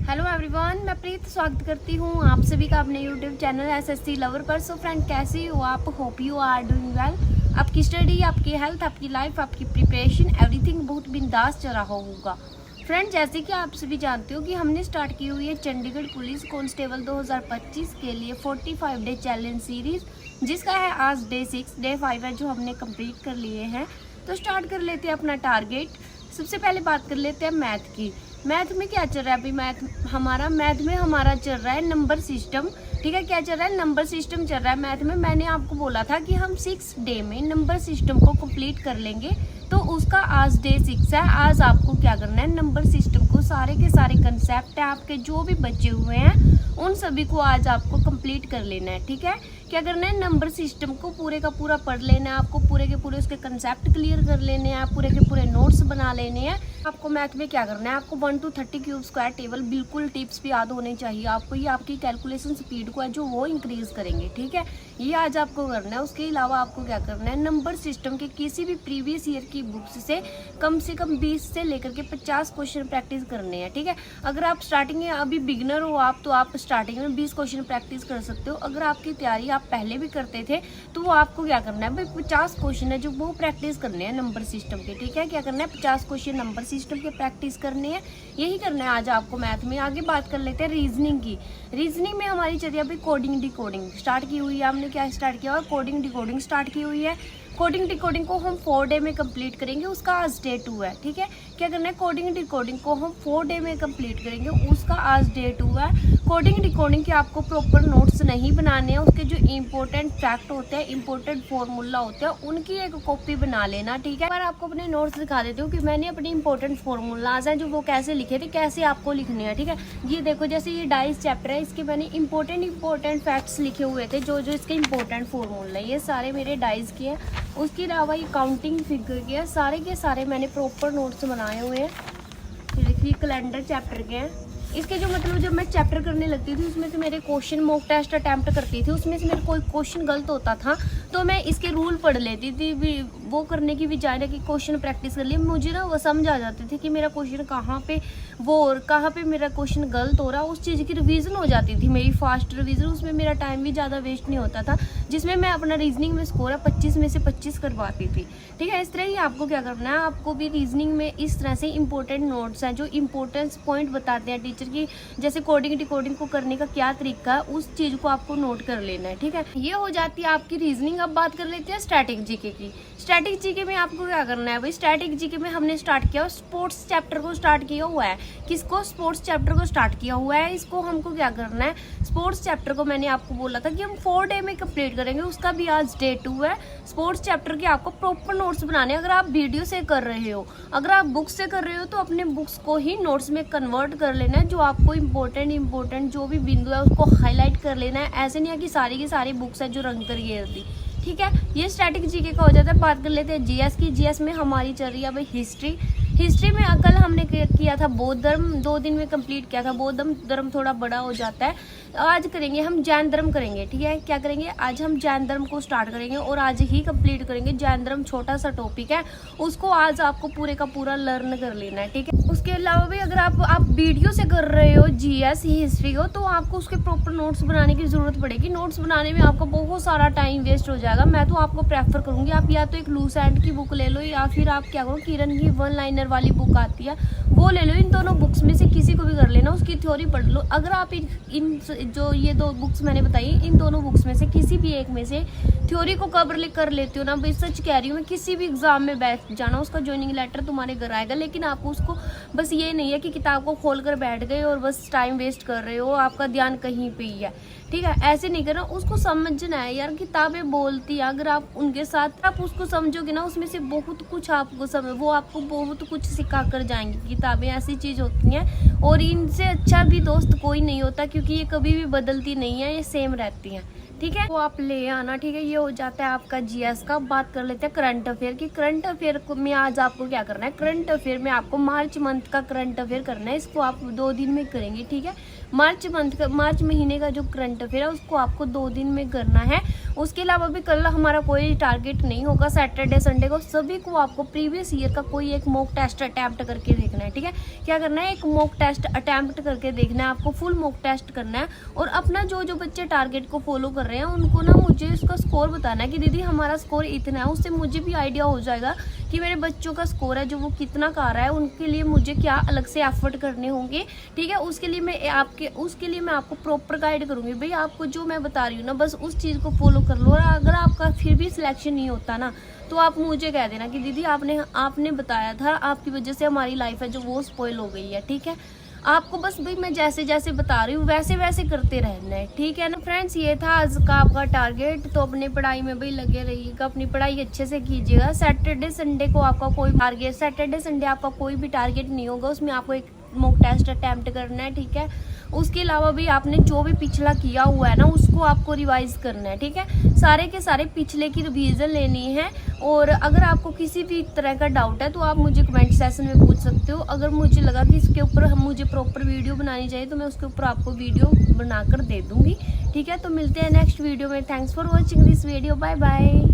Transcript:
Hello everyone, मैं प्रीत स्वागत करती हूँ आप सभी का अपने यूट्यूब चैनल एसएससी लवर पर। सो फ्रेंड, कैसे हो आप? Hope you are doing well. आपकी स्टडी, आपकी हेल्थ, आपकी लाइफ, आपकी प्रिपरेशन, एवरीथिंग बहुत बिंदास चल रहा होगा। फ्रेंड, जैसे कि आप सभी जानते हो कि हमने स्टार्ट की हुई है चंडीगढ़ पुलिस कांस्टेबल 2025 के लिए 45 डे चैलेंज सीरीज, जिसका है आज डे 6। डे 5 है जो हमने कंप्लीट कर लिए हैं। तो स्टार्ट कर लेते हैं अपना टारगेट। सबसे पहले बात कर लेते हैं मैथ की। मैथ में क्या चल रहा है अभी? मैथ में हमारा चल रहा है नंबर सिस्टम। ठीक है, क्या चल रहा है? नंबर सिस्टम चल रहा है मैथ में। मैंने आपको बोला था कि हम 6 डे में नंबर सिस्टम को कंप्लीट कर लेंगे, तो उसका आज डे 6 है। आज आपको क्या करना है, नंबर सिस्टम को सारे के सारे कंसेप्ट है आपके जो भी बचे हुए हैं उन सभी को आज आपको कंप्लीट कर लेना है। ठीक है, क्या करना है, नंबर सिस्टम को पूरे का पूरा पढ़ लेना है आपको, पूरे के पूरे उसके कंसेप्ट क्लियर कर लेने हैं, पूरे के पूरे नोट्स बना लेने हैं। आपको मैथ में क्या करना है, आपको 1 to 30 क्यूब स्क्वायर टेबल बिल्कुल टिप्स भी याद होने चाहिए आपको। ये आपकी कैलकुलेशन स्पीड को है जो वो इंक्रीज करेंगे। ठीक है, ये आज आपको करना है। उसके अलावा आपको क्या करना है, नंबर सिस्टम के किसी भी प्रीवियस ईयर की बुक्स से कम 20 से लेकर के 50 क्वेश्चन प्रैक्टिस करने हैं। ठीक है, अगर आप स्टार्टिंग में अभी बिगनर हो आप, तो आप स्टार्टिंग में 20 क्वेश्चन प्रैक्टिस कर सकते हो। अगर आपकी तैयारी आप पहले भी करते थे तो वो आपको क्या करना है भाई, 50 क्वेश्चन है जो वो प्रैक्टिस करने हैं नंबर सिस्टम के। ठीक है, क्या करना है, 50 क्वेश्चन नंबर सिस्टम के प्रैक्टिस करने हैं। यही करना है आज आपको मैथ में। आगे बात कर लेते हैं रीजनिंग की। रीजनिंग में हमारी चलिए अभी कोडिंग डिकोडिंग स्टार्ट की हुई है। हमने क्या स्टार्ट किया हुआ, कोडिंग डिकोडिंग स्टार्ट की हुई है। कोडिंग डिकोडिंग को हम 4 डे में कंप्लीट करेंगे, उसका आज डे 2 है। ठीक है, क्या करना है, कोडिंग डिकोडिंग को हम 4 डे में कंप्लीट करेंगे, उसका आज डे 2 है। कोडिंग डिकोडिंग के आपको प्रॉपर नोट्स नहीं बनाने हैं, उसके जो इंपॉर्टेंट फैक्ट होते हैं, इंपॉर्टेंट फॉर्मूला होते हैं, उनकी एक कॉपी बना लेना। ठीक है, पर आपको अपने नोट्स दिखा देती हूँ कि मैंने अपने इंपॉर्टेंट फॉर्मूलाज हैं जो वो कैसे लिखे थे, कैसे आपको लिखने हैं। ठीक है, ये देखो, जैसे ये डाइस चैप्टर है, इसके मैंने इंपॉर्टेंट फैक्ट्स लिखे हुए थे, जो इसके इंपॉर्टेंट फॉर्मूला है, ये सारे मेरे डाइस के हैं। उसके अलावा ये काउंटिंग फिगर के सारे के सारे मैंने प्रॉपर नोट्स बनाए हुए हैं। फिर देखिए कैलेंडर चैप्टर के हैं। इसके जो मतलब जब मैं चैप्टर करने लगती थी उसमें से मेरे क्वेश्चन मॉक टेस्ट अटैम्प्ट करती थी, उसमें से मेरा कोई क्वेश्चन गलत होता था तो मैं इसके रूल पढ़ लेती थी। वो करने की बजाय कि क्वेश्चन प्रैक्टिस कर लिया, मुझे ना वो समझ आ जाती थी कि मेरा क्वेश्चन कहाँ पे वो और कहाँ पे मेरा क्वेश्चन गलत हो रहा है। उस चीज़ की रिवीजन हो जाती थी मेरी, फास्ट रिवीजन। उसमें मेरा टाइम भी ज़्यादा वेस्ट नहीं होता था, जिसमें मैं अपना रीजनिंग में स्कोर है 25 में से 25 करवाती थी। ठीक है, इस तरह ही आपको क्या करना है, आपको भी रीजनिंग में इस तरह से इंपॉर्टेंट नोट्स हैं जो इंपॉर्टेंस पॉइंट बताते हैं टीचर की, जैसे कोडिंग डिकोडिंग को करने का क्या तरीका है, उस चीज़ को आपको नोट कर लेना है। ठीक है, ये हो जाती है आपकी रीजनिंग। अब बात कर लेते हैं स्टैटिक जीके की। स्टैटिक जीके में आपको क्या करना है भाई, स्टैटिक जीके में हमने स्टार्ट किया स्पोर्ट्स चैप्टर को स्टार्ट किया हुआ है। किसको? स्पोर्ट्स चैप्टर को स्टार्ट किया हुआ है। इसको हमको क्या करना है, स्पोर्ट्स चैप्टर को मैंने आपको बोला था कि हम 4 डे में कंप्लीट करेंगे, उसका भी आज डे 2 है। स्पोर्ट्स चैप्टर के आपको प्रॉपर नोट्स बनाने। अगर आप वीडियो से कर रहे हो, अगर आप बुक से कर रहे हो, तो अपने बुक्स को ही नोट्स में कन्वर्ट कर लेना है। जो आपको इंपॉर्टेंट जो भी बिंदु है उसको हाईलाइट कर लेना है। ऐसे नहीं है कि सारी की सारी बुक्स है जो रंग कर घेरती। ठीक है, ये स्टैटिक जीके का हो जाता है। बात कर लेते हैं जीएस की। जीएस में हमारी चल रही है भाई हिस्ट्री में कल हमने किया था बौद्ध धर्म, 2 दिन में कंप्लीट किया था। बौद्ध धर्म थोड़ा बड़ा हो जाता है, आज करेंगे हम जैन धर्म करेंगे। ठीक है, क्या करेंगे, आज हम जैन धर्म को स्टार्ट करेंगे और आज ही कंप्लीट करेंगे। जैन धर्म छोटा सा टॉपिक है, उसको आज आपको पूरे का पूरा लर्न कर लेना है। ठीक है, उसके अलावा भी अगर आप वीडियो से कर रहे हो जीएस हिस्ट्री को, तो आपको उसके प्रॉपर नोट्स बनाने की जरूरत पड़ेगी। नोट्स बनाने में आपको बहुत सारा टाइम वेस्ट हो जाएगा। मैं तो आपको प्रेफर करूंगी आप या तो एक लूज एंड की बुक ले लो, या फिर आप क्या करो, किरण की 1 लाइनर वाली बुक आती है वो ले लो। इन दोनों बुक्स में से किसी को भी कर लेना, उसकी थ्योरी पढ़ लो। अगर आप इन जो ये 2 बुक्स मैंने बताई, इन दोनों बुक्स में से किसी भी एक में से थ्योरी को कवर कर लेते हो ना भाई, सच कह रही हूँ मैं, किसी भी एग्जाम में बैठ जाना, उसका ज्वाइनिंग लेटर तुम्हारे घर आएगा। लेकिन आपको उसको बस ये नहीं है कि किताब को खोल कर बैठ गए और बस टाइम वेस्ट कर रहे हो, आपका ध्यान कहीं पे ही है। ठीक है, ऐसे नहीं करना, उसको समझना है यार। किताबें बोलती है, अगर आप उनके साथ आप उसको समझोगे ना, उसमें से बहुत कुछ आपको वो आपको बहुत कुछ सिखा कर जाएंगी। किताबें ऐसी चीज होती हैं, और इनसे अच्छा भी दोस्त कोई नहीं होता, क्योंकि ये कभी भी बदलती नहीं है, ये सेम रहती हैं। ठीक है, वो आप ले आना। ठीक है, ये हो जाता है आपका जीएस का। बात कर लेते हैं करंट अफेयर की। करंट अफेयर में आज आपको क्या करना है, करंट अफेयर में आपको मार्च मंथ का करंट अफेयर करना है। इसको आप 2 दिन में करेंगे। ठीक है, मार्च महीने का जो करंट अफेयर है उसको आपको 2 दिन में करना है। उसके अलावा भी कल हमारा कोई टारगेट नहीं होगा। सैटरडे संडे को सभी को आपको प्रीवियस ईयर का कोई एक मॉक टेस्ट अटैम्प्ट करके देखना है, ठीक है। क्या करना है, एक मॉक टेस्ट अटैम्प्ट करके देखना है आपको, फुल मॉक टेस्ट करना है। और अपना जो जो बच्चे टारगेट को फॉलो कर रहे हैं उनको ना मुझे उसका स्कोर बताना है कि दीदी हमारा स्कोर इतना है। उससे मुझे भी आइडिया हो जाएगा कि मेरे बच्चों का स्कोर है जो वो कितना का रहा है, उनके लिए मुझे क्या अलग से एफर्ट करने होंगे, ठीक है। उसके लिए मैं आपको प्रॉपर गाइड करूंगी। भाई आपको जो मैं बता रही हूँ ना, बस उस चीज़ को फॉलो कर लो। और अगर आपका फिर भी सिलेक्शन नहीं होता ना, तो आप मुझे कह देना कि दीदी आपने बताया था, आपकी वजह से हमारी लाइफ है जो वो स्पॉइल हो गई है, ठीक है। आपको बस भाई मैं जैसे जैसे बता रही हूँ वैसे वैसे करते रहना है, ठीक है ना फ्रेंड्स। ये था आज का आपका टारगेट। तो अपनी पढ़ाई में भाई लगे रहिएगा, अपनी पढ़ाई अच्छे से कीजिएगा। सैटरडे संडे को आपका कोई टारगेट, सैटरडे संडे आपका कोई भी टारगेट नहीं होगा, उसमें आपको एक मॉक टेस्ट अटैम्प्ट करना है, ठीक है। उसके अलावा भी आपने जो भी पिछला किया हुआ है ना, उसको आपको रिवाइज करना है, ठीक है। सारे के सारे पिछले की रिवीजन लेनी है। और अगर आपको किसी भी तरह का डाउट है तो आप मुझे कमेंट सेक्शन में पूछ सकते हो। अगर मुझे लगा कि इसके ऊपर मुझे प्रॉपर वीडियो बनानी चाहिए तो मैं उसके ऊपर आपको वीडियो बनाकर दे दूंगी, ठीक है। तो मिलते हैं नेक्स्ट वीडियो में। Thanks for watching this video, bye bye.